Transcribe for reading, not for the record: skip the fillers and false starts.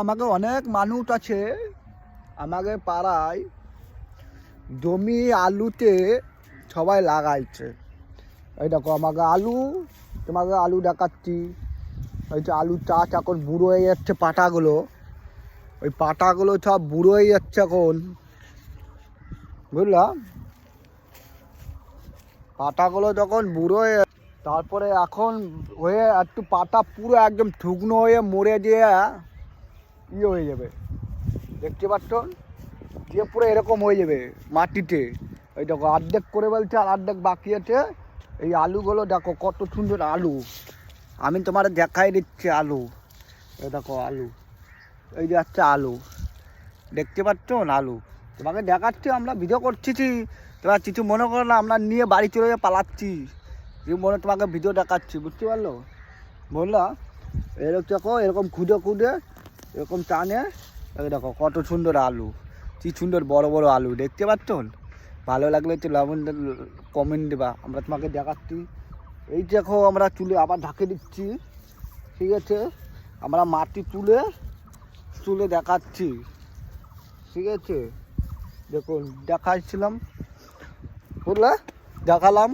আমাকে অনেক মানুষ আছে আমাকে পাড়ায় জমি আলুতে সবাই লাগাইছে। এই দেখো আমাকে তোমাকে আলু দেখাচ্ছি। ওই যে আলু চাষ এখন বুড়ো হয়ে যাচ্ছে, পাতাগুলো ওই পাতাগুলো সব বুড়ো হয়ে যাচ্ছে এখন, বুঝলাম। পাতাগুলো যখন বুড়ো হয়ে তারপরে এখন হয়ে একটু পাতা পুরো একদম শুকনো হয়ে মরে দিয়ে হয়ে যাবে, দেখতে পাচ্ছ, দিয়ে পুরো এরকম হয়ে যাবে মাটিতে। এই দেখো অর্ধেক করে বলছে আর অর্ধেক বাকি আছে। এই আলুগুলো দেখো কত সুন্দর আলু, আমি তোমার দেখাই দিচ্ছি আলু। এই দেখো আলু, এই যে হচ্ছে আলু, দেখতে পাচ্ছ না আলু, তোমাকে দেখাচ্ছি, আমরা ভিডিও করছি, তোমার কিছু মনে করো না, আমরা নিয়ে বাড়ি চলে যেয়ে পালাচ্ছি, তোমাকে ভিডিও দেখাচ্ছি, বুঝতে পারলো বললাম। এরকম দেখো এরকম খুঁজে খুঁজে এরকম টানে, দেখো কত সুন্দর আলু, কি সুন্দর বড় বড় আলু, দেখতে পাচ্ছ। ভালো লাগলে তো লবণ কমেন্ট দেবা, আমরা তোমাকে দেখাচ্ছি। এই দেখো আমরা চুলে আবার ঢাকে দিচ্ছি, ঠিক আছে, আমরা মাটি তুলে দেখাচ্ছি, ঠিক আছে। দেখুন দেখাচ্ছিলাম, বুঝলে, দেখালাম।